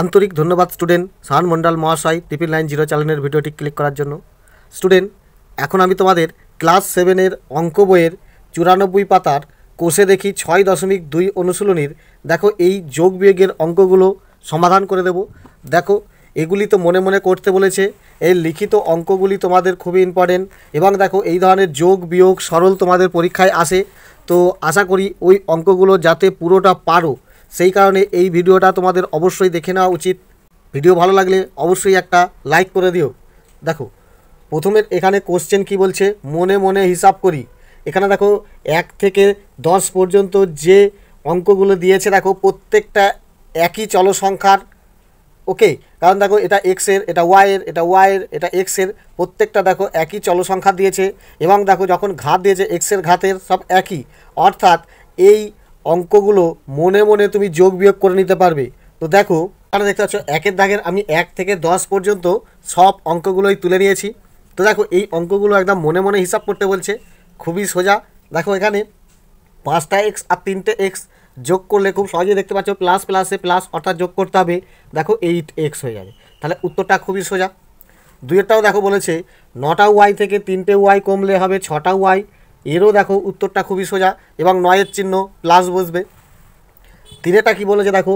আন্তরিক ধন্যবাদ স্টুডেন্ট শাহান মন্ডল মহাশয় 990 চ্যানেলের ভিডিওটি ক্লিক করার জন্য। স্টুডেন্ট, এখন আমি তোমাদের ক্লাস 7-এর অঙ্ক বইয়ের 94 পাতার কোষে দেখি 6.2 অনুশীলনীর দেখো এই যোগ বিয়োগের অঙ্কগুলো সমাধান করে দেব। দেখো এগুলি তো মনে মনে করতে বলেছে, এই লিখিত অঙ্কগুলি তোমাদের খুবই ইম্পর্টেন্ট এবং দেখো এই ধরনের যোগ বিয়োগ সরল তোমাদের পরীক্ষায় আসে। তো আশা করি ওই অঙ্কগুলো যাতে পুরোটা পারো সেই কারণে এই ভিডিওটা তোমাদের অবশ্যই দেখে নেওয়া উচিত। ভিডিও ভালো লাগলে অবশ্যই একটা লাইক করে দিও। দেখো প্রথমে এখানে কোশ্চেন কি বলছে, মনে মনে হিসাব করি। এখানে দেখো 1 থেকে 10 পর্যন্ত যে অঙ্কগুলো দিয়েছে দেখো প্রত্যেকটা একই চল সংখ্যার। ওকে, কারণ দেখো এটা এক্সের, এটা ওয়াইয়ের, এটা ওয়াইয়ের, এটা এক্সের, প্রত্যেকটা দেখো একই চল সংখ্যা দিয়েছে এবং দেখো যখন ঘাত দিয়েছে এক্সের ঘাতের সব একই, অর্থাৎ এই অঙ্কগুলো মনে মনে তুমি যোগ বিয়োগ করে নিতে পারবে। তো দেখো এখানে দেখতে পাচ্ছ 1-এর দাগের আমি 1 থেকে 10 পর্যন্ত সব অঙ্কগুলোই তুলে নিয়েছি। তো দেখো এই অঙ্কগুলো একদম মনে মনে হিসাব করতে বলছে, খুবই সোজা। দেখো এখানে 5টা এক্স আর 3টে এক্স যোগ করলে খুব সহজেই দেখতে পাচ্ছ প্লাস প্লাসে প্লাস, অর্থাৎ যোগ করতে হবে। দেখো 8x হয়ে যাবে, তাহলে উত্তরটা খুবই সোজা। 2-এরটাও দেখো বলেছে 9টা ওয়াই থেকে 3টে ওয়াই কমলে হবে 6টা ওয়াই, এরও দেখো উত্তরটা খুবই সোজা এবং 9-এর চিহ্ন প্লাস বসবে। 3-এটা কী বলেছে দেখো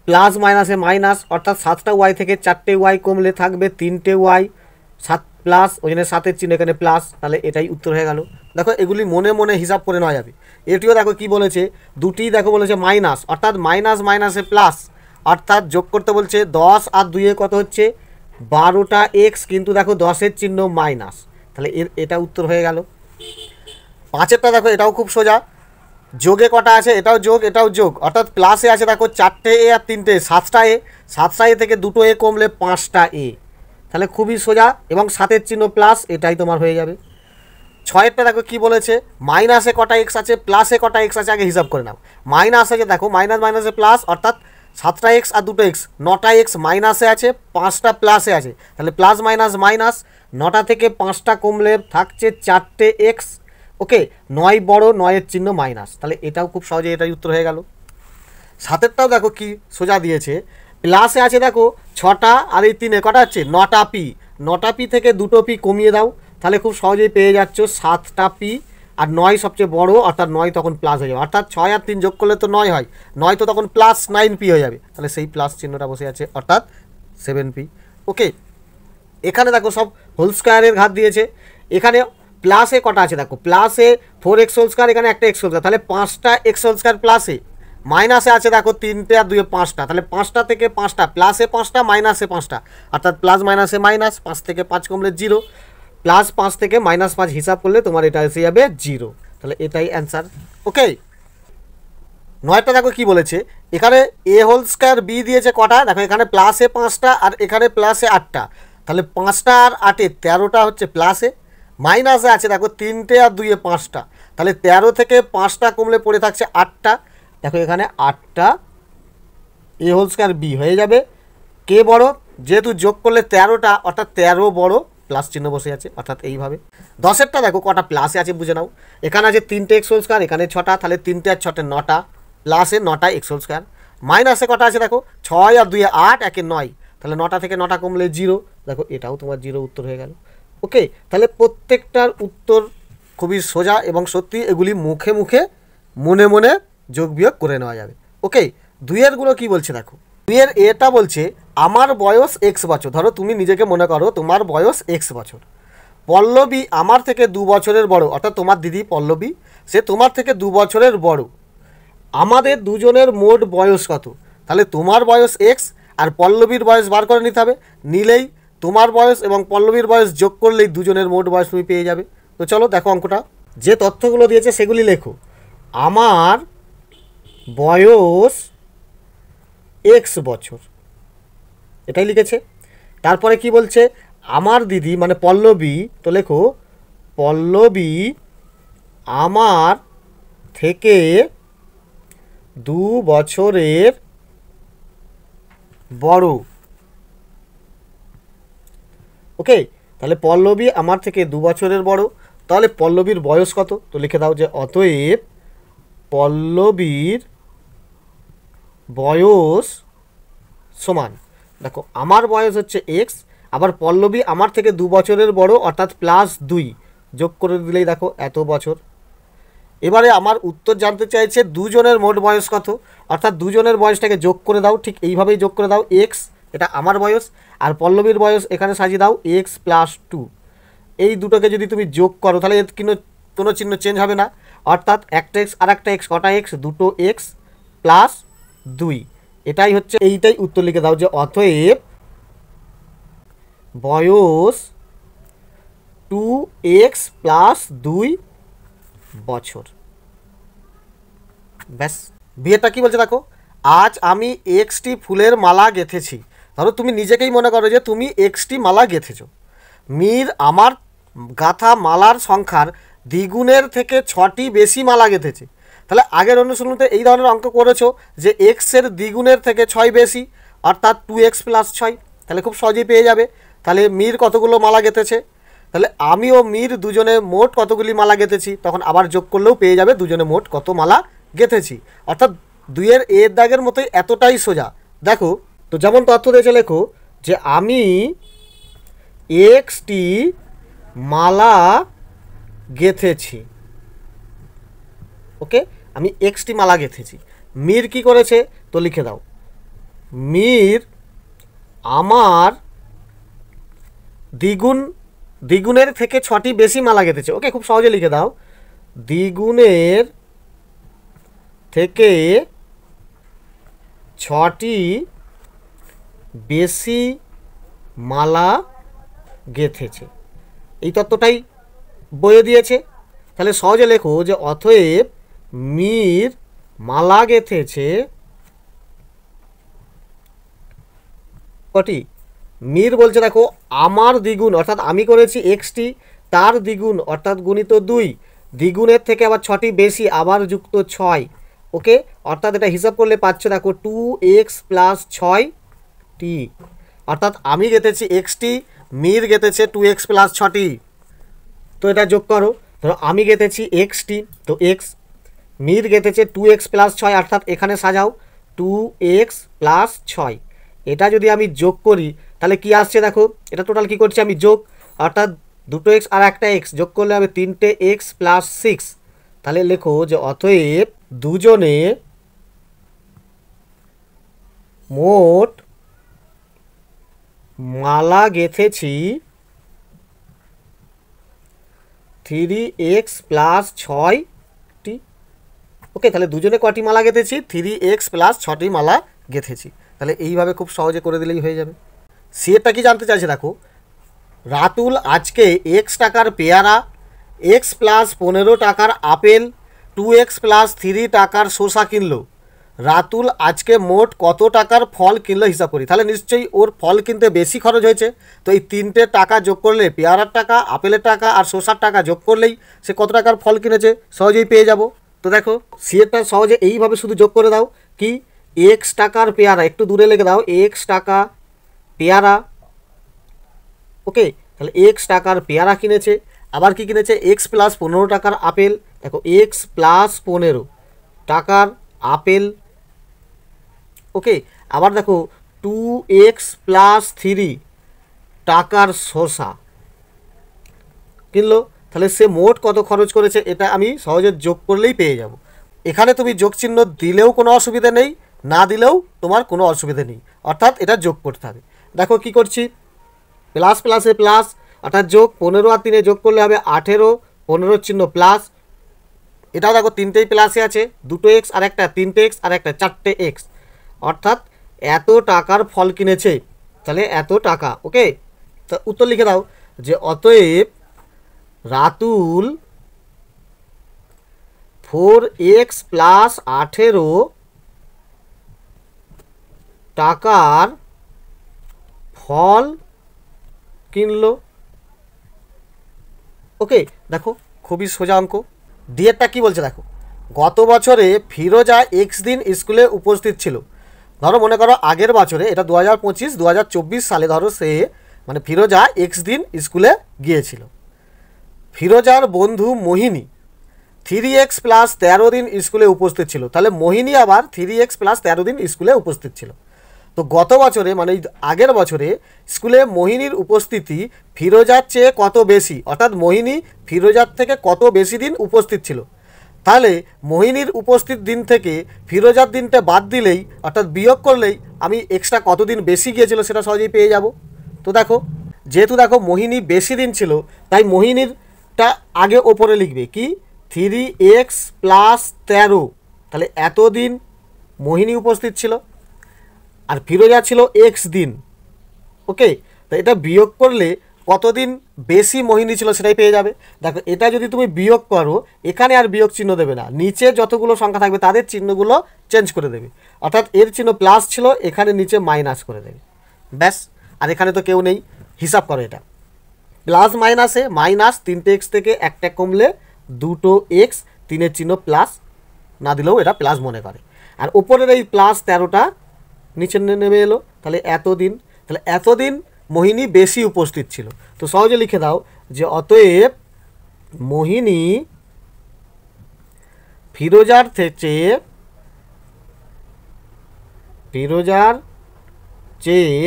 প্লাস মাইনাসে মাইনাস, অর্থাৎ 7টা ওয়াই থেকে 4টে ওয়াই কমলে থাকবে 3টে ওয়াই, 7 প্লাস ওই জন্য 7-এর চিহ্ন এখানে প্লাস, তাহলে এটাই উত্তর হয়ে গেল। দেখো এগুলি মনে মনে হিসাব করে নেওয়া যাবে। এটিও দেখো কি বলেছে, দুটি দেখো বলেছে মাইনাস, অর্থাৎ মাইনাস মাইনাসে প্লাস, অর্থাৎ যোগ করতে বলছে 10 আর 2-এ কত হচ্ছে 12টা এক্স, কিন্তু দেখো 10-এর চিহ্ন মাইনাস, তাহলে এটা উত্তর হয়ে গেল। 5-এরটা দেখো এটাও খুব সোজা, যোগে কটা আছে এটাও যোগ এটাও যোগ, অর্থাৎ প্লাসে আছে দেখো 4টে এ আর 3টে 7টা এ, 7টা এ থেকে 2টো এ কমলে 5টা এ, তাহলে খুবই সোজা এবং 7-এর চিহ্ন প্লাস, এটাই তোমার হয়ে যাবে। 6-এরটা দেখো কি বলেছে, মাইনাসে কটা এক্স আছে প্লাসে কটা এক্স আছে আগে হিসাব করে নাও। মাইনাস আছে দেখো মাইনাস মাইনাসে প্লাস, অর্থাৎ 7টা এক্স আর 2টো এক্স, 9টা এক্স মাইনাসে আছে 5টা প্লাসে আছে, তাহলে প্লাস মাইনাস মাইনাস, 9টা থেকে 5টা কমলে থাকছে 4টে এক্স। ওকে, 9 বড় 9-এর চিহ্ন মাইনাস, তাহলে এটাও খুব সহজে এটাই উত্তর হয়ে গেল। 7-এরটাও দেখো কি সোজা দিয়েছে, প্লাসে আছে দেখো 6টা আর এই 3-এ কটা হচ্ছে 9টা পি, 9টা পি থেকে 2টো পি কমিয়ে দাও, তাহলে খুব সহজেই পেয়ে যাচ্ছ 7টা পি, আর 9 সবচেয়ে বড়, অর্থাৎ 9 তখন প্লাস হয়ে যাবে, অর্থাৎ 6 আর 3 যোগ করলে তো 9 হয়, 9 তো তখন প্লাস 9p হয়ে যাবে, তাহলে সেই প্লাস চিহ্নটা বসে আছে, অর্থাৎ 7p। ওকে, এখানে দেখো সব হোল স্কোয়ারের ঘাত দিয়েছে। এখানে প্লাসে কটা আছে দেখো, প্লাসে 4x হোল স্কোয়ার, এখানে একটা এক্স হোল স্কোয়ার, তাহলে 5টা এক্স হোল স্কোয়ার প্লাসে, মাইনাসে আছে দেখো 3টে আর 2-এ 5টা, তাহলে 5টা থেকে 5টা, প্লাসে 5টা মাইনাসে 5টা, অর্থাৎ প্লাস মাইনাসে মাইনাস, 5 থেকে 5 কমলে 0, প্লাস 5 থেকে -5 হিসাব করলে তোমার এটা এসে যাবে 0, তাহলে এটাই অ্যান্সার। ওকে, 9টা দেখো কি বলেছে, এখানে এ হোল স্কোয়ার বি দিয়েছে কটা দেখো, এখানে প্লাসে 5টা আর এখানে প্লাসে 8টা, তাহলে 5টা আর 8-এ 13টা হচ্ছে প্লাসে, মাইনাসে আছে দেখো 3টে আর 2-এ 5টা, তাহলে 13 থেকে 5টা কমলে পড়ে থাকছে 8টা, দেখো এখানে 8টা এ হোল স্কোয়ার বি হয়ে যাবে। কে বড়, যেহেতু যোগ করলে 13টা, অর্থাৎ 13 বড়, প্লাস চিহ্ন বসে আছে, অর্থাৎ এইভাবে। 10-এরটা দেখো কটা প্লাসে আছে বুঝে নাও, এখানে আছে 3টে এক্স হোল স্কোয়ার, এখানে 6টা, তাহলে 3টে আর 6টে 9টা, প্লাসে 9টা এক্স হোল স্কোয়ার, মাইনাসে কটা আছে দেখো 6 আর 2-এ 8, 1-এ 9, তাহলে 9টা থেকে 9টা কমলে 0, দেখো এটাও তোমার 0 উত্তর হয়ে গেল। ওকে, তাহলে প্রত্যেকটার উত্তর খুবই সোজা এবং সত্যি এগুলি মুখে মুখে মনে মনে যোগ বিয়োগ করে নেওয়া যাবে। ওকে, 2-এরগুলো কি বলছে দেখো, 2-এর এটা বলছে আমার বয়স x বছর, ধরো তুমি নিজেকে মনে করো তোমার বয়স x বছর, পল্লবী আমার থেকে 2 বছরের বড়, অর্থাৎ তোমার দিদি পল্লবী সে তোমার থেকে 2 বছরের বড়, আমাদের দুজনের মোট বয়স কত, তাহলে তোমার বয়স x আর পল্লবীর বয়স বার করে নিতে হবে, নিলেই তোমার বয়স এবং পল্লবীর বয়স যোগ করলেই দুজনের মোট বয়স তুমি পেয়ে যাবে। তো চলো দেখো অঙ্কটা, যে তথ্যগুলো দিয়েছে সেগুলি লেখো। আমার বয়স x বছর, এটাই লিখেছে। তারপরে কি বলছে, আমার দিদি মানে পল্লবী, তো লেখো পল্লবী আমার থেকে 2 বছরের বড়। ওকে, তাহলে পল্লবী আমার থেকে 2 বছরের বড়, তাহলে পল্লবীর বয়স কত, তো লিখে দাও যে অতএব পল্লবীর বয়স সমান, দেখো আমার বয়স হচ্ছে এক্স, আবার পল্লবী আমার থেকে 2 বছরের বড় অর্থাৎ +2, যোগ করে দিলেই দেখো এত বছর। এবারে আমার উত্তর জানতে চাইছে দুজনের মোট বয়স কত, অর্থাৎ দুজনের বয়সটাকে যোগ করে দাও, ঠিক এইভাবেই যোগ করে দাও। এক্স এটা আমার বয়স, আর পল্লবীর বয়স এখানে সাজিয়ে দাও x+2। এই দুটোকে যদি তুমি যোগ করো তাহলে এর কোনো চিহ্ন চেঞ্জ হবে না, অর্থাৎ একটা এক্স আর একটা এক্স, কটা এক্স, দুটো x+2। এটাই হচ্ছে, এইটাই উত্তর লিখে দাও যে অতএব বয়স 2x+2 বছর। ব্যাস। বিয়েটা কি বলছে দেখো, আজ আমি এক্সটি ফুলের মালা গেঁথেছি। ধরো তুমি নিজেকেই মনে করো যে তুমি এক্সটি মালা গেঁথেছো। মীর আমার গাঁথা মালার সংখ্যার দ্বিগুণের থেকে 6টি বেশি মালা গেঁথেছে। তাহলে আগের অনুশীলনীতে এই ধরনের অঙ্ক করেছো যে এক্সের দ্বিগুণের থেকে 6 বেশি, অর্থাৎ 2x+6। তাহলে খুব সহজেই পেয়ে যাবে। তাহলে মীর কতগুলো মালা গেঁথেছে, তাহলে আমি ও মীর দুজনে মোট কতগুলি মালা গেঁথেছি, তখন আবার যোগ করলেও পেয়ে যাবে দুজনে মোট কত মালা গেঁথেছি। অর্থাৎ 2-এর এর দাগের মতোই এতটাই সোজা। দেখো তো যেমন তথ্য দিয়েছে, লেখো যে আমি এক্সটি মালা গেঁথেছি। ওকে, আমি এক্সটি মালা গেঁথেছি। মীর কি করেছে, তো লিখে দাও মীর আমার দ্বিগুণের থেকে 6টি বেশি মালা গেঁথেছে। ওকে, খুব সহজে লিখে দাও দ্বিগুণের থেকে 6টি বেশি মালা গেঁথেছে। এই তত্ত্বটাই বইয়ে দিয়েছে। তাহলে সহজে লেখো যে অতএব মীর মালা গেঁথেছে কটি। মীর বলছে দেখো আমার দ্বিগুণ, অর্থাৎ আমি করেছি এক্সটি, তার দ্বিগুণ অর্থাৎ গুণিত 2, দ্বিগুণের থেকে আবার 6টি বেশি আবার যুক্ত 6। ওকে, অর্থাৎ এটা হিসাব করলে পাচ্ছ দেখো 2x+6টি। অর্থাৎ আমি গেঁথেছি এক্সটি, মীর গেঁথেছে 2x+6টি। তো এটা যোগ করো, ধরো আমি গেঁথেছি এক্সটি, তো এক্স, মীর গেঁথেছে 2x+6, অর্থাৎ এখানে সাজাও 2x+6। এটা যদি আমি যোগ করি তাহলে কি আসছে দেখো, এটা টোটাল কি করছি আমি যোগ, অর্থাৎ দুটো এক্স আর একটা এক্স যোগ করলে হবে 3টে x+6। তাহলে লেখো যে অতএব দুজনে মোট মালা গেঁথেছি 3x+6টি। ওকে, তাহলে দুজনে কটি মালা গেঁথেছি, 3x+6টি মালা গেঁথেছি। তাহলে এইভাবে খুব সহজে করে দিলেই হয়ে যাবে। সিএটা কি জানতে চাইছে দেখো, রাতুল আজকে x টাকার পেয়ারা, x+15 টাকার আপেল, 2x+3 টাকার শসা কিনলো। রাতুল আজকে মোট কত টাকার ফল কিনলো হিসাব করি। তাহলে নিশ্চয়ই ওর ফল কিনতে বেশি খরচ হয়েছে। তো এই 3টে টাকা যোগ করলে, পেয়ারার টাকা, আপেলের টাকা আর শসার টাকা যোগ করলেই সে কত টাকার ফল কিনেছে সহজেই পেয়ে যাব। তো দেখো সিএটা সহজে এইভাবে শুধু যোগ করে দাও, কি x টাকার পেয়ারা, একটু দূরে লিখে দাও x টাকা পেয়ারা। ওকে, তাহলে x টাকার পেয়ারা কিনেছে, আবার কি কিনেছে x+15 টাকার আপেল। দেখো x+15 টাকার আপেল। ওকে, আবার দেখো 2x+3 টাকার শসা কিনলো। তাহলে সে মোট কত খরচ করেছে এটা আমি সহজে যোগ করলেই পেয়ে যাব। এখানে তুমি যোগ চিহ্ন দিলেও কোনো অসুবিধা নেই, না দিলেও তোমার কোনো অসুবিধা নেই, অর্থাৎ এটা যোগ করতে হবে। দেখো কি করছি, প্লাস প্লাসে প্লাস, অর্থাৎ যোগ 15 আর 3 যোগ করলে হবে 18, 15 চিহ্ন প্লাস। এটা দেখো 3টেই প্লাসে আছে, দুটো এক্স আর একটা, 3টে এক্স আর একটা, 4টে এক্স, অর্থাৎ এত টাকার ফল কিনেছে। তাহলে এত টাকা। ওকে, তা উত্তর লিখে দাও যে অতএব রাতুল 4x+18 টাকার ফল কিনলো। ওকে, দেখো খুবই সোজা অঙ্ক। ডিএরটা কি বলছে দেখো, গত বছরে ফিরোজা এক্স দিন স্কুলে উপস্থিত ছিল। ধরো মনে করো আগের বছরে, এটা 2025-2024 সালে, ধরো সে মানে ফিরোজা এক্স দিন স্কুলে গিয়েছিল। ফিরোজার বন্ধু মোহিনী 3x+13 দিন স্কুলে উপস্থিত ছিল। তাহলে মোহিনী আবার 3x+13 দিন স্কুলে উপস্থিত ছিল। তো গত বছরে মানে আগের বছরে স্কুলে মোহিনীর উপস্থিতি ফিরোজার চেয়ে কত বেশি, অর্থাৎ মোহিনী ফিরোজার থেকে কত বেশি দিন উপস্থিত ছিল। তাহলে মোহিনীর উপস্থিত দিন থেকে ফিরোজার দিনটা বাদ দিলেই অর্থাৎ বিয়োগ করলেই আমি এক্সট্রা কতদিন বেশি গিয়েছিল সেটা সহজেই পেয়ে যাব। তো দেখো, যেহেতু দেখো মোহিনী বেশি দিন ছিল, তাই মোহিনীরটা আগে ওপরে লিখবে কি 3x + 13, তাহলে এতদিন মোহিনী উপস্থিত ছিল আর ফিরোজা ছিল x দিন। ওকে, তো এটা বিয়োগ করলে কতদিন বেশি মোহিনী ছিল সেটাই পেয়ে যাবে। দেখো, এটা যদি তুমি বিয়োগ করো, এখানে আর বিয়োগ চিহ্ন দেবে না, নিচে যতগুলো সংখ্যা থাকবে তাদের চিহ্নগুলো চেঞ্জ করে দেবে। অর্থাৎ এর চিহ্ন প্লাস ছিল, এখানে নিচে মাইনাস করে দেবে, ব্যাস। আর এখানে তো কেউ নেই, হিসাব করো এটা। প্লাস মাইনাসে মাইনাস 3x থেকে একটা কমলে 2x, 3-এর চিহ্ন প্লাস না দিলেও এটা প্লাস মনে করে। আর ওপরের এই +13টা নিচে নেমে এলো, তাহলে এতদিন মোহিনী বেশি উপস্থিত ছিল। তো সহজে লিখে দাও যে অতএব মোহিনী ফিরোজার চেয়ে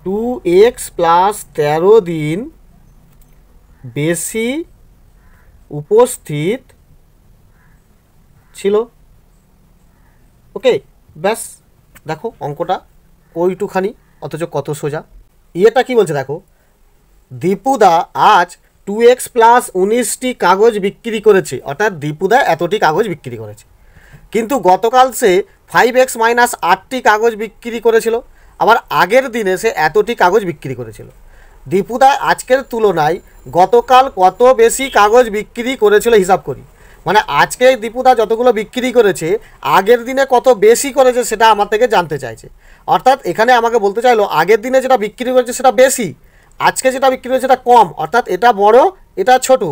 2x + 13 দিন বেশি উপস্থিত ছিল। ওকে, ব্যাস। দেখো অঙ্কটা ওইটুখানি, অথচ কত সোজা। ইয়েটা কি বলছে দেখো, দীপুদা আজ 2x + 19টি কাগজ বিক্রি করেছে, অর্থাৎ দীপুদা এতটি কাগজ বিক্রি করেছে, কিন্তু গতকাল সে 5x - 8টি কাগজ বিক্রি করেছিল। আবার আগের দিনে সে এতটি কাগজ বিক্রি করেছিল। দীপুদা আজকের তুলনায় গতকাল কত বেশি কাগজ বিক্রি করেছিল হিসাব করি। মানে আজকে দীপুদা যতগুলো বিক্রি করেছে আগের দিনে কত বেশি করেছে সেটা আমার থেকে জানতে চাইছে। অর্থাৎ এখানে আমাকে বলতে চাইলো আগের দিনে যেটা বিক্রি করেছে সেটা বেশি, আজকে যেটা বিক্রি করেছে সেটা কম, অর্থাৎ এটা বড় এটা ছোট।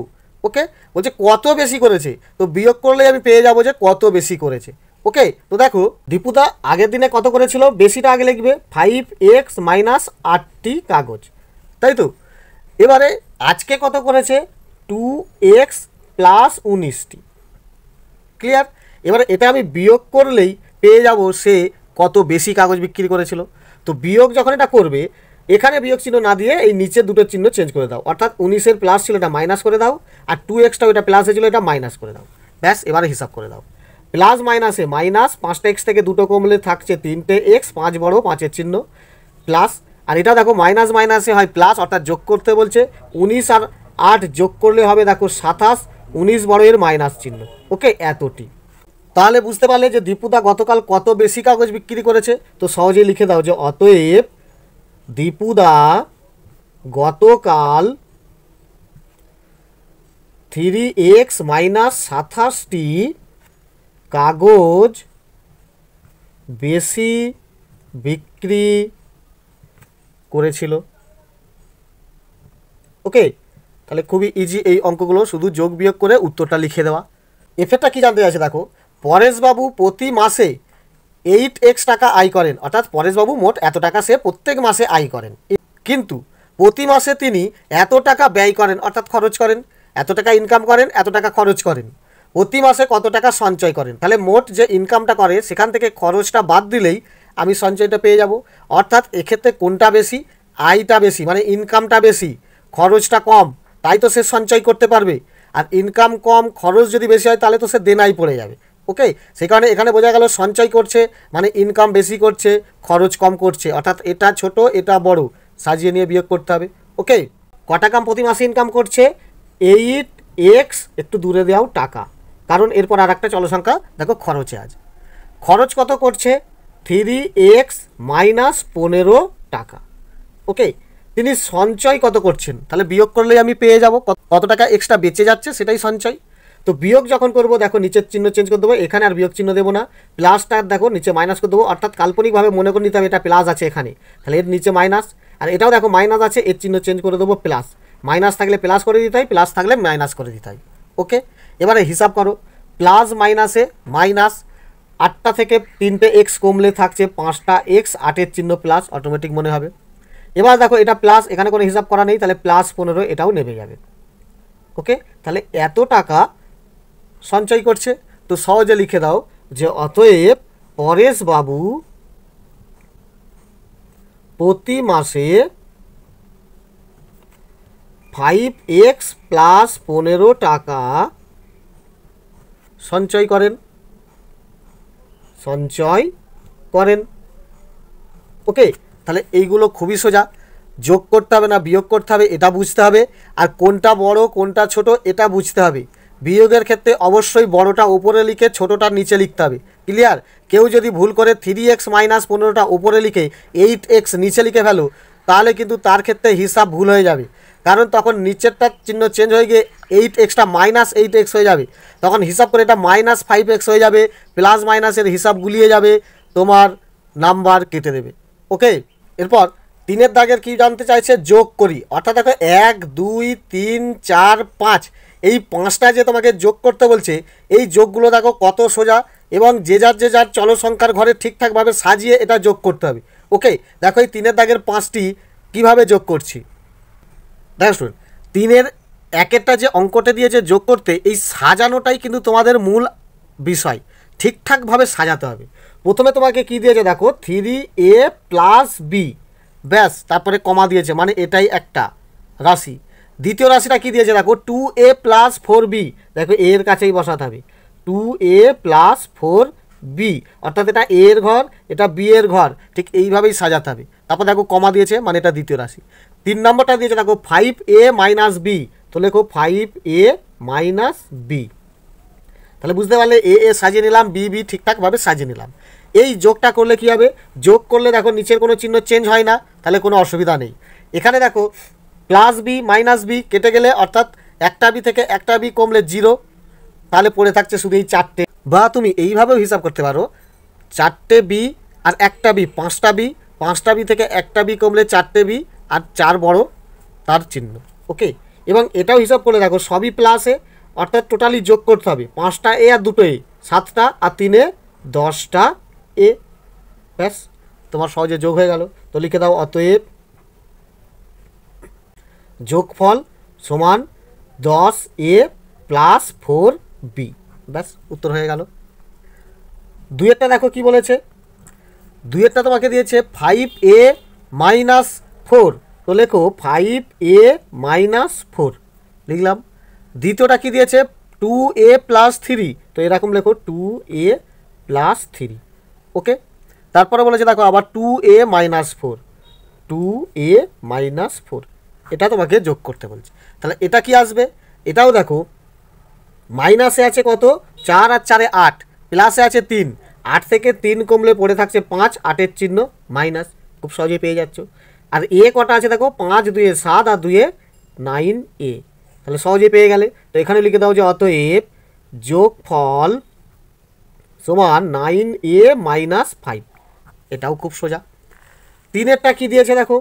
ওকে, বলছে কত বেশি করেছে, তো বিয়োগ করলে আমি পেয়ে যাবো যে কত বেশি করেছে। ওকে, তো দেখো দীপুদা আগের দিনে কত করেছিল, বেশিটা আগে লিখবে 5x - 8টি কাগজ, তাই তো। এবারে আজকে কত করেছে 2x + 19টি, ক্লিয়ার। এবারে এটা আমি বিয়োগ করলেই পেয়ে যাব সে কত বেশি কাগজ বিক্রি করেছিল। তো বিয়োগ যখন এটা করবে, এখানে বিয়োগ চিহ্ন না দিয়ে এই নিচে দুটো চিহ্ন চেঞ্জ করে দাও, অর্থাৎ 19-এর প্লাস ছিল এটা মাইনাস করে দাও, আর 2xটা ওইটা প্লাসে ছিল এটা মাইনাস করে দাও, ব্যাস। এবারে হিসাব করে দাও, প্লাস মাইনাসে মাইনাস, 5টা x থেকে দুটো কমলে থাকছে 3টে x, 5 বড় 5-এর চিহ্ন প্লাস। আর এটা দেখো মাইনাস মাইনাসে হয় প্লাস, অর্থাৎ যোগ করতে বলছে 19 আর 8 যোগ করলে হবে দেখো 27, 19 বড় এর মাইনাস চিহ্ন। ওকে, এতটি। তাহলে বুঝতে পারলে যে দীপুদা গতকাল কত বেশি কাগজ বিক্রি করেছে। তো সহজেই লিখে দাও যে অতএব দীপুদা গতকাল 3x - 27টি কাগজ বেশি বিক্রি করেছিল। ওকে, তাহলে খুবই ইজি এই অঙ্কগুলো, শুধু যোগ বিয়োগ করে উত্তরটা লিখে দেওয়া। এফেক্টটা কি জানতে চাইছে দেখো, পরেশবাবু প্রতি মাসে 8x টাকা আয় করেন, অর্থাৎ পরেশবাবু মোট এত টাকা সে প্রত্যেক মাসে আয় করেন, কিন্তু প্রতি মাসে তিনি এত টাকা ব্যয় করেন, অর্থাৎ খরচ করেন। এত টাকা ইনকাম করেন, এত টাকা খরচ করেন, প্রতি মাসে কত টাকা সঞ্চয় করেন। তাহলে মোট যে ইনকামটা করে সেখান থেকে খরচটা বাদ দিলেই আমি সঞ্চয়টা পেয়ে যাব। অর্থাৎ এক্ষেত্রে কোনটা বেশি, আয়টা বেশি, মানে ইনকামটা বেশি খরচটা কম, তাই তো সে সঞ্চয় করতে পারবে। আর ইনকাম কম খরচ যদি বেশি হয় তাহলে তো সে দেনাই পড়ে যাবে। ওকে, সেই কারণে এখানে বোঝা গেল সঞ্চয় করছে মানে ইনকাম বেশি করছে, খরচ কম করছে, অর্থাৎ এটা ছোট এটা বড়, সাজিয়ে নিয়ে বিয়োগ করতে হবে। ওকে, ক টাকা প্রতি মাসে ইনকাম করছে 8x, একটু দূরে দেওয়াও টাকা, কারণ এরপর আর একটা চল সংখ্যা দেখো খরচে আজ। খরচ কত করছে 3x - 15 টাকা। ওকে, তিনি সঞ্চয় কত করছেন, তাহলে বিয়োগ করলেই আমি পেয়ে যাব কত টাকা এক্সট্রা বেঁচে যাচ্ছে, সেটাই সঞ্চয়। তো বিয়োগ যখন করব দেখো নিচের চিহ্ন চেঞ্জ করে দেবো, এখানে আর বিয়োগ চিহ্ন দেবো না, প্লাসটা দেখো নিচে মাইনাস করে দেবো, অর্থাৎ কাল্পনিকভাবে মনে করে নিতে হবে এটা প্লাস আছে এখানে, তাহলে এর নিচে মাইনাস, আর এটাও দেখো মাইনাস আছে, এর চিহ্ন চেঞ্জ করে দেবো প্লাস। মাইনাস থাকলে প্লাস করে দিতে হয়, প্লাস থাকলে মাইনাস করে দিতে হয়। ওকে, এবারে হিসাব করো, প্লাস মাইনাসে মাইনাস, 8টা থেকে 3টে x কমলে থাকছে 5টা x, 8-এর চিহ্ন প্লাস, অটোমেটিক মনে হবে। এবার দেখো এটা প্লাস, এখানে কোনো হিসাব করা নেই, তাহলে +15 এটাও নেমে যাবে। ওকে, তাহলে এত টাকা সঞ্চয় করছে। তো সহজে লিখে দাও যে অতএব পরেশবাবু প্রতি মাসে 5x প্লাস 15 টাকা সঞ্চয় করেন। ওকে, তাহলে এইগুলো খুবই সোজা, যোগ করতে হবে না বিয়োগ করতে হবে এটা বুঝতে হবে, আর কোনটা বড় কোনটা ছোট এটা বুঝতে হবে। বিয়োগের ক্ষেত্রে অবশ্যই বড়টা উপরে লিখে ছোটটা নিচে লিখতে হবে। ক্লিয়ার? কেউ যদি ভুল করে 3x মাইনাস 15টা উপরে লিখে 8x নিচে লিখে ফেলো, তাহলে কিন্তু তার ক্ষেত্রে হিসাব ভুল হয়ে যাবে, কারণ তখন নিচেরটার চিহ্ন চেঞ্জ হয়ে গিয়ে 8xটা মাইনাস 8x হয়ে যাবে, তখন হিসাব করে এটা মাইনাস 5x হয়ে যাবে, প্লাস মাইনাসের হিসাব গুলিয়ে যাবে, তোমার নাম্বার কেটে দেবে। ওকে, এরপর 3 দাগের কি জানতে চাইছে, যোগ করি। অর্থাৎ দেখো 1 2 3 4 5 এই 5টা যে তোমাকে যোগ করতে বলছে, এই যোগগুলো দেখো কত সোজা, এবং যে যার চল সংখ্যার ঘরে ঠিকঠাকভাবে সাজিয়ে এটা যোগ করতে হবে। ওকে, দেখো এই 3 দাগের 5টি কীভাবে যোগ করছি। দেখো স্টুডেন্ট, 3 একেরটা যে অঙ্কটা দিয়েছে যোগ করতে, এই সাজানোটাই কিন্তু তোমাদের মূল বিষয়, ঠিকঠাকভাবে সাজাতে হবে। প্রথমে তোমাকে কি দিয়েছে দেখো, 3a প্লাস বি, ব্যাস, তারপরে কমা দিয়েছে, মানে এটাই একটা রাশি। দ্বিতীয় রাশিটা কি দিয়েছে দেখো, 2a প্লাস 4b, দেখো এর কাছেই বসাতে হবে, 2a প্লাস 4b, অর্থাৎ এটা a এর ঘর, এটা b এর ঘর, ঠিক এইভাবেই সাজাতে হবে। তারপর দেখো কমা দিয়েছে, মানে এটা দ্বিতীয় রাশি। 3 নম্বরটা দিয়েছে দেখো 5a মাইনাস বি, তো লেখো 5a মাইনাস বি। তাহলে বুঝতে পারলে এ সাজিয়ে নিলাম, বি ঠিকঠাকভাবে সাজিয়ে নিলাম। এই যোগটা করলে কি হবে, যোগ করলে দেখো নিচের কোনো চিহ্ন চেঞ্জ হয় না, তাহলে কোনো অসুবিধা নেই। এখানে দেখো প্লাস বি মাইনাস বি কেটে গেলে, অর্থাৎ একটা বি থেকে একটা বি কমলে 0, তাহলে পড়ে থাকছে শুধু এই 4টে। বা তুমি এইভাবেও হিসাব করতে পারো, 4টে বি আর একটা বি, 5টা বি, 5টা বি থেকে একটা বি কমলে 4টে বি, আর 4 বড় তার চিহ্ন। ওকে, এবং এটাও হিসাব করে দেখো সবই প্লাসে, অর্থাৎ টোটালি যোগ করতে হবে, 5টা এ আর 2টো এ, 7টা, আর 3 10টা এ, ব্যাস তোমার সহজে যোগ হয়ে গেল। তো লিখে দাও, অতএব যোগফল সমান 10a প্লাস 4b, ব্যাস উত্তর হয়ে গেল। 2 দেখো কি বলেছে, 2 তোমাকে দিয়েছে 5a মাইনাস 4, তো লেখো 5a মাইনাস 4 লিখলাম। দ্বিতীয়টা কি দিয়েছে, 2a প্লাস 3, তো এরকম লেখো 2a প্লাস 3। ওকে, তারপরে বলেছে দেখো আবার 2a মাইনাস 4, 2a মাইনাস 4, এটা তোমাকে যোগ করতে বলছে। তাহলে এটা কি আসবে, এটাও দেখো মাইনাসে আছে কত, 4 আর 4 8, প্লাসে আছে 3, 8 থেকে 3 কমলে পড়ে থাকছে 5, 8-এর চিহ্ন মাইনাস, খুব সহজেই পেয়ে যাচ্ছ। আর এ কটা আছে দেখো, 5 2 7 আর 2 9a, তাহলে সহজেই পেয়ে গেলে। তো এখানে লিখে দাও যে অতএব যোগফল সমান 9a মাইনাস 5, এটাও খুব সোজা। 3-এরটা কি দিয়েছে দেখো,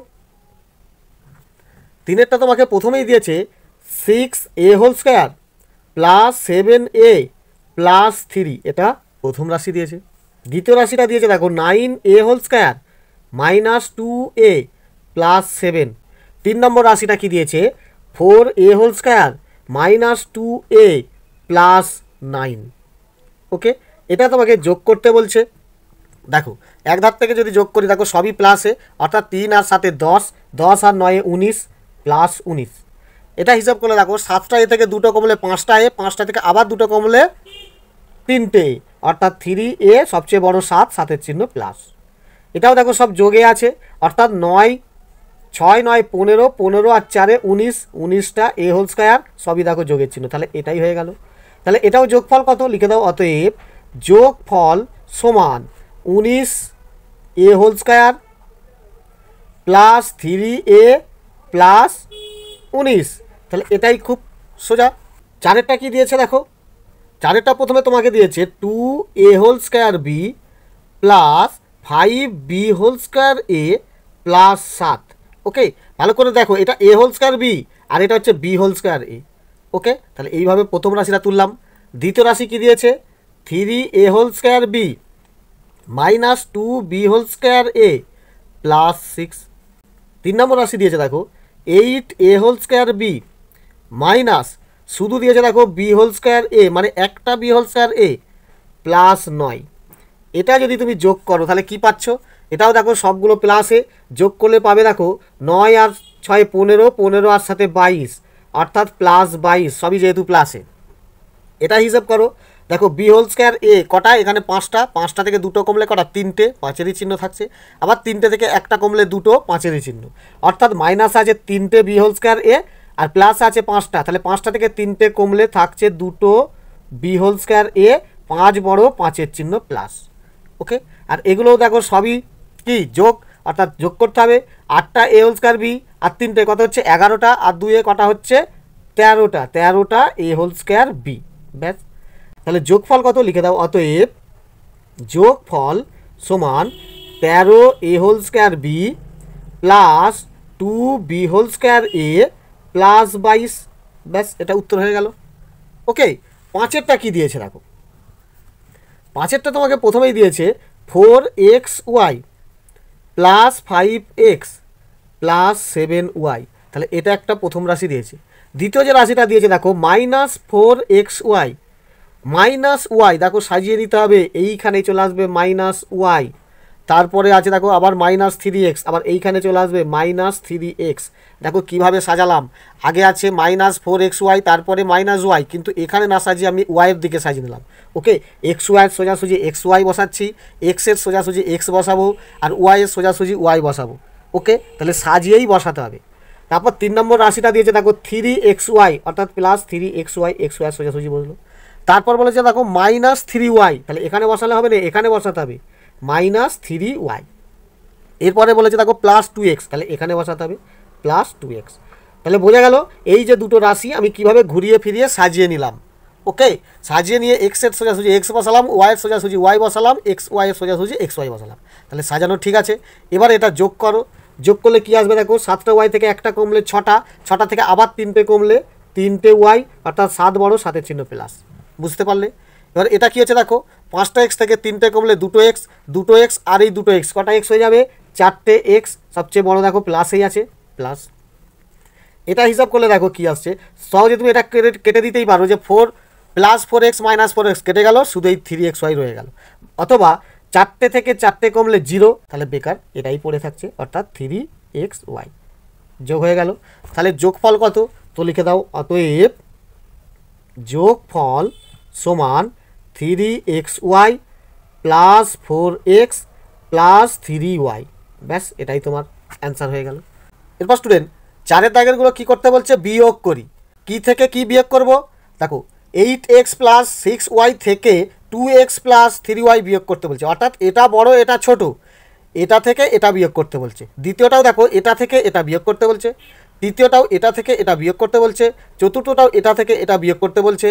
3-এরটা তোমাকে প্রথমেই দিয়েছে 6a whole square plus 7a plus 3, এটা প্রথম রাশি দিয়েছে। দ্বিতীয় রাশিটা দিয়েছে দেখো 9a whole square minus 2a plus 7। 3 number রাশিটা কি দিয়েছে, 4a whole square minus 2a plus 9। Okay, এটা তোমাকে যোগ করতে বলছে। দেখো এক ধার থেকে যদি যোগ করি, দেখো সবই প্লাসে, অর্থাৎ 3 আর 7 10, 10 আর 9 19 প্লাস 19। এটা হিসাব করলে দেখো 7টা এ থেকে 2টো কমলে 5টা এ, 5টা থেকে আবার 2টো কমলে 3টে এ, অর্থাৎ 3a সবচেয়ে বড় 7, 7-এর চিহ্ন প্লাস। এটাও দেখো সব যোগে আছে, অর্থাৎ 9 6 9 15, 15 আর 4 19, 19টা a হোল স্কোয়ার, সবই দেখো যোগের চিহ্ন, তাহলে এটাই হয়ে গেল। তাহলে এটাও যোগফল কত, লিখে দাও অতএব যোগফল সমান 19a whole square plus 3a plus 19, তাহলে এটাই খুব সোজা। 4-এরটা কি দিয়েছে দেখো, 4-এরটা প্রথমে তোমাকে দিয়েছে 2a whole square B plus 5b whole square A plus 7। Okay, ভালো করে দেখো, এটা a হোল স্কোয়ার বি আর এটা হচ্ছে b whole square A. Okay, তাহলে এইভাবে প্রথম রাশিটা তুললাম। দ্বিতীয় রাশি কি দিয়েছে, 3a whole square B minus 2b whole square A plus 6। 3 number রাশি দিয়েছে দেখো 8a whole square B minus শুধু দিয়েছে দেখো b হোল স্কোয়ার এ, মানে একটা b whole square A plus 9। এটা যদি তুমি যোগ করো তাহলে কি পাচ্ছ, এটাও দেখো সবগুলো প্লাসে, যোগ করলে পাবে দেখো 9 আর 6 15, 15 আর সাথে 22, অর্থাৎ +22, সবই যেহেতু প্লাসে। এটা হিসাব করো, দেখো বি হোল স্কোয়ার এ কটা, এখানে 5টা, 5টা থেকে 2টো কমলে কটা, 3টে, 5এরই চিহ্ন থাকছে। আবার 3টে থেকে একটা কমলে 2টো, 5এরই চিহ্ন, অর্থাৎ মাইনাস আছে 3টে বি হোল স্কোয়ার এ আর প্লাস আছে 5টা, তাহলে 5টা থেকে 3টে কমলে থাকছে 2টো বি হোল স্কোয়ার এ, 5 বড়, 5এর চিহ্ন প্লাস। ওকে, আর এগুলোও দেখো সবই কি যোগ, অর্থাৎ যোগ করতে হবে। 8টা এ হোল স্কোয়ার বি আর 3টে কত হচ্ছে 11টা, আর 2 এ কটা হচ্ছে 13টা, 13টা এ হোল স্কোয়ার বি। ব্যাস, তাহলে যোগফল কত লিখে দাও, অতএব যোগফল সমান 13 A whole square B plus 2 B whole square A plus 22। ব্যাস, এটা উত্তর হয়ে গেল। ওকে, 5এরটা কি দিয়েছে দেখো, 5এরটা তোমাকে প্রথমেই দিয়েছে 4xy plus 5x plus 7y, তাহলে এটা একটা প্রথম রাশি দিয়েছে। দ্বিতীয় যে রাশিটা দিয়েছে দেখো -4xy মাইনাস ওয়াই, দেখো সাজিয়ে নিতে হবে, এইখানে চলে আসবে -y, তারপরে আছে দেখো আবার -3x, আবার এইখানে চলে আসবে -3x। দেখো কিভাবে সাজালাম, আগে আছে -4xy, তারপরে -y, কিন্তু এখানে না সাজিয়ে আমি ওয়াইয়ের দিকে সাজিয়ে নিলাম। ওকে, xy এর সোজাসুজি xy বসাচ্ছি, x এর সোজাসুজি x বসাবো, আর y এর সোজাসুজি y বসাবো। ওকে, তাহলে সাজিয়েই বসাতে হবে। তারপর 3 নম্বর রাশিটা দিয়েছে দেখো 3xy, অর্থাৎ +3xy, xy এর সোজাসুজি বসলো। তারপর বলেছে দেখো -3y, তাহলে এখানে বসালে হবে না, এখানে বসাতে হবে -3y। এরপরে বলেছে দেখো +2x, তাহলে এখানে বসাতে হবে +2x। তাহলে বোঝা গেল এই যে দুটো রাশি আমি কিভাবে ঘুরিয়ে ফিরিয়ে সাজিয়ে নিলাম। ওকে, সাজিয়ে নিয়ে x এর সোজাসুজি x বসালাম, y এর সোজাসুজি y বসালাম, xy এর সোজাসুজি xy বসালাম, তাহলে সাজানো ঠিক আছে। এবার এটা যোগ করো, যোগ করলে কি আসবে দেখো 7টা y থেকে একটা কমলে 6টা, 6টা থেকে আবার 3টে কমলে 3টে y, অর্থাৎ 7 বড়, 7এর চিহ্ন প্লাস। বুঝতে পারলে? এবার এটা কি হচ্ছে দেখো 5টা x থেকে 3টে কমলে 2টো x আর এই 2টো x, কটা x হয়ে যাবে 4টে x, সবচেয়ে বড় দেখো প্লাসেই আছে, প্লাস। এটা হিসাব করলে দেখো কি আসছে, সহজে তুমি এটা কেটে দিতেই পারো যে 4 + 4x - 4x কেটে গেল, শুধু এই 3xy রয়ে গেল। অথবা 4টে থেকে 4টে কমলে 0, তাহলে বেকার, এটাই পড়ে থাকছে, অর্থাৎ 3xy যোগ হয়ে গেল। তাহলে যোগফল কত, তো লিখে দাও, অতএব যোগফল সমান 3xy plus 4x plus 3y। ব্যাস, এটাই তোমার অ্যান্সার হয়ে গেল। এরপর স্টুডেন্ট 4এর দাগেরগুলো কী করতে বলছে, বিয়োগ করি। কি থেকে কি বিয়োগ করব, দেখো 8x প্লাস 6y থেকে 2x প্লাস 3y বিয়োগ করতে বলছে, অর্থাৎ এটা বড় এটা ছোট, এটা থেকে এটা বিয়োগ করতে বলছে। দ্বিতীয়টাও দেখো এটা থেকে এটা বিয়োগ করতে বলছে, তৃতীয়টাও এটা থেকে এটা বিয়োগ করতে বলছে, চতুর্থটাও এটা থেকে এটা বিয়োগ করতে বলছে,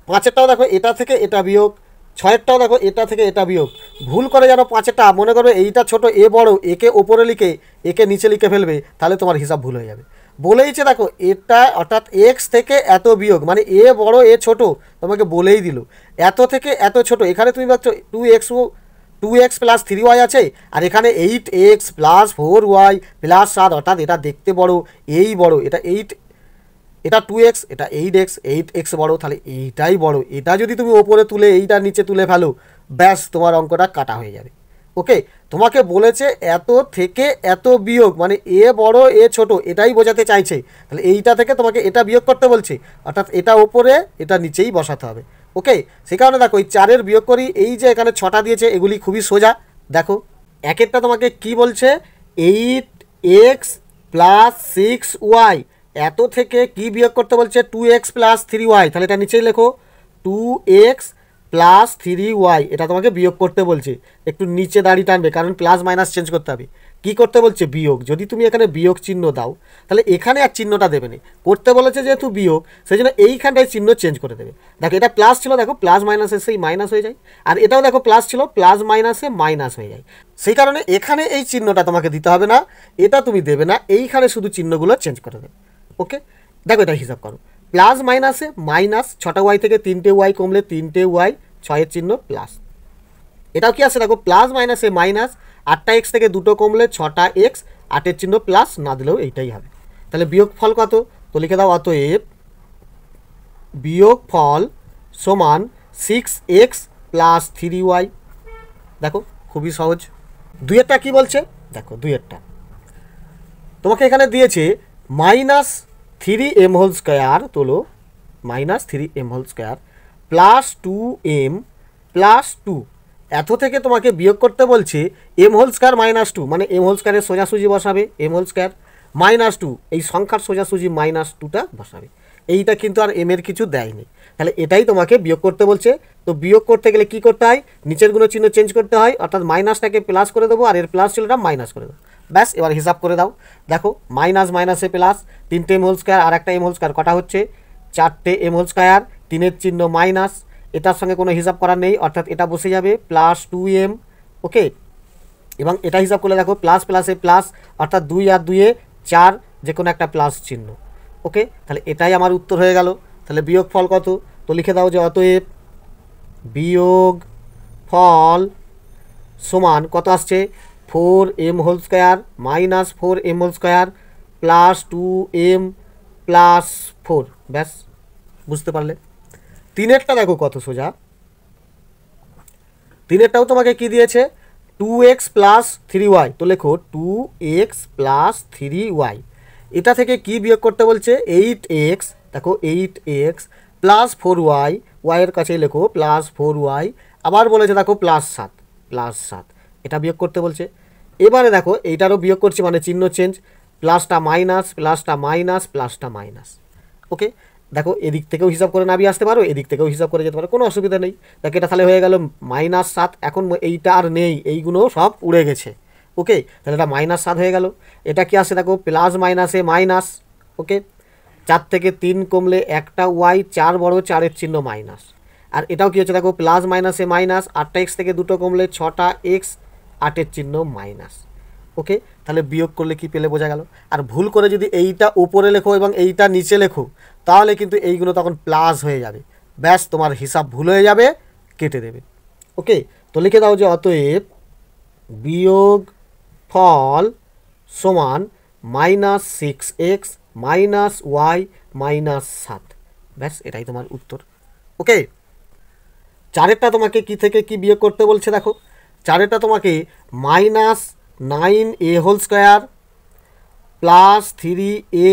5এরটাও দেখো এটা থেকে এটা বিয়োগ, 6এরটাও দেখো এটা থেকে এটা বিয়োগ। ভুল করে যেন 5এরটা মনে করবে এইটা ছোট এ বড়, একে ওপরে লিখে একে নিচে লিখে ফেলবে, তাহলে তোমার হিসাব ভুল হয়ে যাবে। বলেইছে দেখো এটা, অর্থাৎ এক্স থেকে এত বিয়োগ, মানে এ বড় এ ছোট, তোমাকে বলেই দিল এত থেকে এত ছোট। এখানে তুমি ভাবছো 2x প্লাস 3y আছে, আর এখানে 8x প্লাস 4y প্লাস 7, অর্থাৎ এটা দেখতে বড়, এই বড়, এটা 8, এটা 2x, এটা 8x বড়, তাহলে এইটাই বড়। এটা যদি তুমি ওপরে তুলে এইটা নিচে তুলে ফেলো, ব্যাস তোমার অঙ্কটা কাটা হয়ে যাবে। ওকে, তোমাকে বলেছে এত থেকে এত বিয়োগ, মানে এ বড় এ ছোট, এটাই বোঝাতে চাইছে। তাহলে এইটা থেকে তোমাকে এটা বিয়োগ করতে বলছে, অর্থাৎ এটা ওপরে এটা নিচেই বসাতে হবে। ওকে, সে কারণে দেখো এই 4-এর বিয়োগ করি, এই যে এখানে 6টা দিয়েছে এগুলি খুবই সোজা। দেখো একেরটা তোমাকে কি বলছে, 8x প্লাস 6y, এত থেকে কি বিয়োগ করতে বলছে 2x প্লাস 3y, তাহলে এটা নিচেই লেখো 2x প্লাস 3y, এটা তোমাকে বিয়োগ করতে বলছে। একটু নিচে দাঁড়িয়ে টানবে, কারণ প্লাস মাইনাস চেঞ্জ করতে হবে। কি করতে বলছে, বিয়োগ। যদি তুমি এখানে বিয়োগ চিহ্ন দাও, তাহলে এখানে আর চিহ্নটা দেবে না, করতে বলেছে যেহেতু বিয়োগ, সেই জন্য এইখানটায় চিহ্ন চেঞ্জ করে দেবে। দেখো এটা প্লাস ছিল, দেখো প্লাস মাইনাসে সেই মাইনাস হয়ে যায়, আর এটাও দেখো প্লাস ছিল, প্লাস মাইনাসে মাইনাস হয়ে যায়। সেই কারণে এখানে এই চিহ্নটা তোমাকে দিতে হবে না, এটা তুমি দেবে না, এইখানে শুধু চিহ্নগুলো চেঞ্জ করে দেবে। ওকে, দেখো এটা হিসাব করো, প্লাস মাইনাসে মাইনাস, 6টা ওয়াই থেকে 3টে ওয়াই কমলে 3টে ওয়াই, 6-এর চিহ্ন প্লাস। এটাও কি আছে দেখো, প্লাস মাইনাসে মাইনাস, 8টা এক্স থেকে 2টো কমলে 6টা এক্স, 8-এর চিহ্ন প্লাস, না দিলেও এইটাই হবে। তাহলে বিয়োগ ফল কত, তো লিখে দাও, অতএব বিয়োগ ফল সমান 6x প্লাস 3y। দেখো খুবই সহজ। দুইয়েরটা কি বলছে দেখো, দুইয়েরটা তোমাকে এখানে দিয়েছে -3m হোল স্কোয়ার, তোলো -3m whole square plus 2m plus 2, এত থেকে তোমাকে বিয়োগ করতে বলছে m হোল স্কোয়ার -2, মানে m হোল স্কোয়ারের সোজাসুজি বসাবে m হোল স্কোয়ার -2, এই সংখ্যার সোজাসুজি -2টা বসাবে। এইটা কিন্তু আর m এর কিছু দেয়নি, তাহলে এটাই তোমাকে বিয়োগ করতে বলছে। তো বিয়োগ করতে গেলে কি করতে হয়, নিচের গুলো চিহ্ন চেঞ্জ করতে হয়, অর্থাৎ মাইনাসটাকে প্লাস করে দেবো আর এর প্লাস ছিল মাইনাস করে দেবো, ব্যাস। এবার হিসাব করে দাও, দেখো মাইনাস মাইনাসে প্লাস, 3টে m হোল স্কোয়ার আর একটা m হোল স্কোয়ার কটা হচ্ছে 4টে m হোল স্কোয়ার, 3-এর চিহ্ন মাইনাস, এটার সঙ্গে কোনো হিসাব করার নেই, অর্থাৎ এটা বসে যাবে +2m। ওকে, এবং এটা হিসাব করলে দেখো প্লাস প্লাসে প্লাস, অর্থাৎ 2 আর 2-এ 4, যে কোনো একটা প্লাস চিহ্ন। ওকে, তাহলে এটাই আমার উত্তর হয়ে গেল। তাহলে বিয়োগ ফল কত, তো লিখে দাও যে অতএব বিয়োগ ফল সমান কত আসছে, 4m whole square -4m whole square plus 2m plus 4, ব্যাস। বুঝতে পারলে? 3-এরটা দেখো কত সোজা, 3-এরটাও তোমাকে কি দিয়েছে 2x প্লাস 3y, তো লেখো 2x প্লাস 3y। এটা থেকে কি বিয়োগ করতে বলছে 8x, দেখো 8x প্লাস 4y, ওয়াইয়ের কাছেই লেখো প্লাস 4y, আবার বলেছে দেখো +7, এটা বিয়োগ করতে বলছে। এবারে দেখো এইটারও বিয়োগ করছি, মানে চিহ্ন চেঞ্জ, প্লাসটা মাইনাস প্লাসটা মাইনাস প্লাসটা মাইনাস। ওকে, দেখো এদিক থেকেও হিসাব করে নামিয়ে আসতে পারো, এদিক থেকেও হিসাব করে যেতে পারো, কোনো অসুবিধা নেই। দেখো এটা তাহলে হয়ে গেল -7, এখন এইটা আর নেই, এইগুলো সব উড়ে গেছে। ওকে, তাহলে এটা -7 হয়ে গেল। এটা কি আসে দেখো প্লাস মাইনাসে মাইনাস। ওকে, 4 থেকে 3 কমলে একটা ওয়াই, 4 বড়, 4-এর চিহ্ন মাইনাস। আর এটাও কি হচ্ছে দেখো প্লাস মাইনাসে মাইনাস, 8টা এক্স থেকে 2টো কমলে 6টা এক্স, 8-এর চিহ্ন মাইনাস। ওকে, তাহলে বিয়োগ করলে কি পেলে বোঝা গেল। আর ভুল করে যদি এইটা উপরে লেখো এবং এইটা নিচে লেখো, তাহলে কিন্তু এইগুলো তখন প্লাস হয়ে যাবে, ব্যাস তোমার হিসাব ভুল হয়ে যাবে, কেটে দেবে। ওকে, তো লিখে দাও যে অতএব বিয়োগ ফল সমান -6x -y -7, ব্যাস এটাই তোমার উত্তর। ওকে, 4-এরটা তোমাকে কি থেকে কি বিয়োগ করতে বলছে দেখো, 4-এরটা তোমাকে -9a whole square plus 3a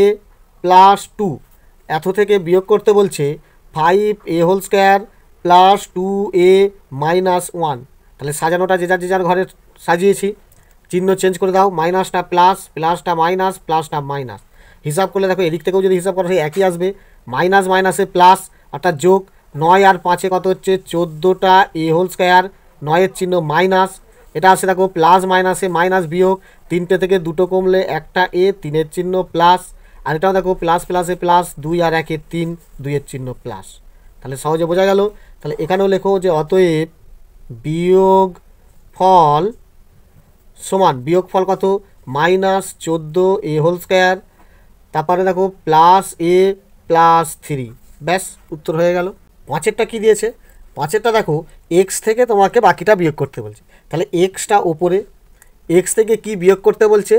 plus 2, এত থেকে বিয়োগ করতে বলছে 5a whole square plus 2a minus 1। তাহলে সাজানোটা যে যার ঘরে সাজিয়েছি, চিহ্ন চেঞ্জ করে দাও, মাইনাসটা প্লাস প্লাসটা মাইনাস প্লাসটা মাইনাস। হিসাব করলে দেখো এদিক থেকেও যদি হিসাব করো সেই একই আসবে, মাইনাস মাইনাসে প্লাস, অর্থাৎ যোগ, 9 আর 5-এ কত হচ্ছে 14টা a হোল স্কোয়ার, 9-এর চিহ্ন মাইনাস, এটা আসে দেখো প্লাস মাইনাসে মাইনাস বিয়োগ, 3টে থেকে 2টো কমলে একটা a, 3-এর চিহ্ন প্লাস, আর এটাও দেখো প্লাস প্লাসে প্লাস, 2 আর 1-এ 3, 2-এর চিহ্ন প্লাস। তাহলে সহজে বোঝা গেল। তাহলে এখানেও লেখো যে অতএব বিয়োগ ফল সমান, বিয়োগ ফল কত -14a হোল স্কোয়ার, তারপরে দেখো প্লাস a প্লাস 3, ব্যাস উত্তর হয়ে গেল। 5-এরটা কি দিয়েছে, 5-এরটা দেখো এক্স থেকে তোমাকে বাকিটা বিয়োগ করতে বলছে, তাহলে এক্সটা ওপরে, এক্স থেকে কি বিয়োগ করতে বলছে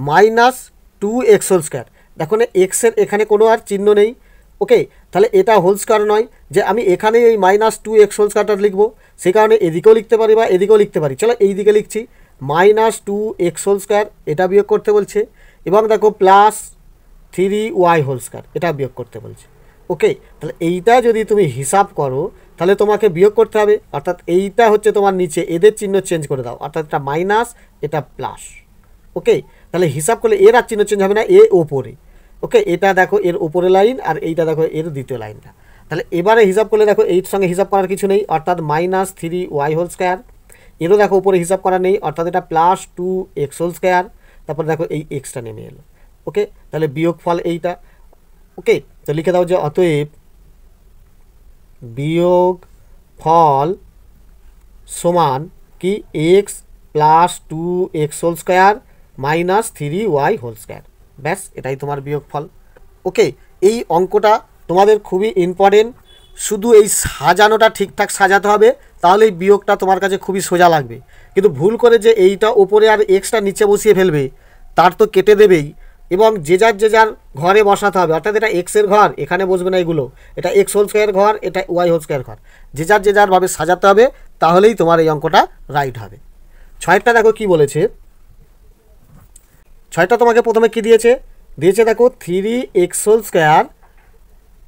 -2x হোল স্কোয়ার। দেখো না এক্সের এখানে কোনো আর চিহ্ন নেই। ওকে, তাহলে এটা হোল স্কোয়ার নয় যে আমি এখানে এই -2x হোল স্কোয়ারটা লিখবো, সেই কারণে এদিকেও লিখতে পারি বা এদিকেও লিখতে পারি। চলো এই দিকে লিখছি, -2x হোল স্কোয়ার, এটা বিয়োগ করতে বলছে, এবং দেখো প্লাস 3y হোল স্কোয়ার, এটা বিয়োগ করতে বলছে। ওকে, তাহলে এইটা যদি তুমি হিসাব করো তাহলে তোমাকে বিয়োগ করতে হবে, অর্থাৎ এইটা হচ্ছে তোমার নিচে, এদের চিহ্ন চেঞ্জ করে দাও, অর্থাৎ এটা মাইনাস এটা প্লাস। ওকে, তাহলে হিসাব করলে এর আর চিহ্ন চেঞ্জ হবে না, এ ওপরে। ওকে, এটা দেখো এর ওপরে লাইন, আর এইটা দেখো এর দ্বিতীয় লাইনটা। তাহলে এবারে হিসাব করলে দেখো এইর সঙ্গে হিসাব করার কিছু নেই, অর্থাৎ -3y হোল স্কোয়ার, এরও দেখো উপরে হিসাব করা নেই, অর্থাৎ এটা +2x হোল স্কোয়ার, তারপর দেখো এই এক্সটা নেমে এলো। ওকে, তাহলে বিয়োগ ফল এইটা। ওকে, তো লিখে দাও যে অতএব বিয়োগ ফল সমান কি x + 2x whole square -3y whole square, ব্যাস এটাই তোমার বিয়োগ ফল। ওকে, এই অঙ্কটা তোমাদের খুবই ইম্পর্টেন্ট, শুধু এই সাজানোটা ঠিকঠাক সাজাতে হবে, তাহলে এই বিয়োগটা তোমার কাছে খুবই সোজা লাগবে। কিন্তু ভুল করে যে এইটা ওপরে আর এক্সটা নিচে বসিয়ে ফেলবে, তার তো কেটে দেবেই, এবং যে যার ঘরে বসাতে হবে, অর্থাৎ এটা এক্সের ঘর, এখানে বসবে না এগুলো, এটা এক্স হোল স্কোয়ার ঘর, এটা ওয়াই হোল স্কোয়ার ঘর, যে যারভাবে সাজাতে হবে, তাহলেই তোমার এই অঙ্কটা রাইট হবে। ছয়টা দেখো কি বলেছে, ছয়টা তোমাকে প্রথমে কি দিয়েছে, দেখো 3x²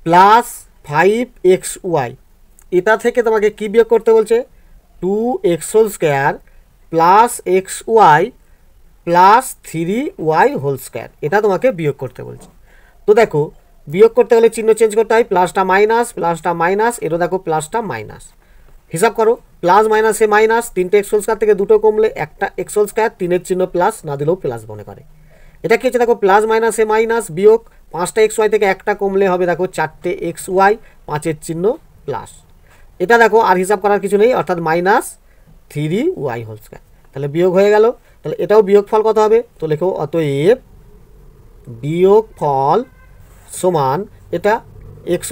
প্লাস 5xy, এটা থেকে তোমাকে কি বিয়োগ করতে বলছে, 2x² plus xy plus 3y², এটা তোমাকে বিয়োগ করতে বলছে। তো দেখো বিয়োগ করতে গেলে চিহ্ন চেঞ্জ করতে হয়, প্লাসটা মাইনাস, এটা দেখো প্লাসটা মাইনাস, হিসাব করো প্লাস মাইনাসে মাইনাস, 3x² থেকে দুটো কমলে একটা x², 3-এর চিহ্ন প্লাস না দিলেও প্লাস মনে করে। এটা কি হচ্ছে দেখো প্লাস মাইনাসে মাইনাস বিয়োগ 5টা xy থেকে একটা কমলে হবে দেখো 4টে xy, 5-এর চিহ্ন প্লাস, এটা দেখো আর হিসাব করার কিছু নেই, অর্থাৎ -3y², তাহলে বিয়োগ হয়ে গেল। তাহলে এটাও বিয়োগফল কত হবে, তো লেখো অতএব বিয়োগফল সমান এটা x²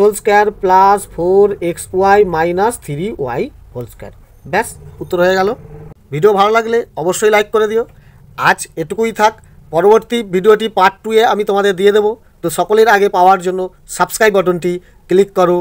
plus 4xy minus 3y², ব্যাস উত্তর হয়ে গেল। ভিডিও ভালো লাগলে অবশ্যই লাইক করে দিও। আজ এটুকুই থাক, পরবর্তী ভিডিওটি পার্ট 2 আমি তোমাদের দিয়ে দেবো। তো সকলের আগে পাওয়ার জন্য সাবস্ক্রাইব বাটনটি ক্লিক করো।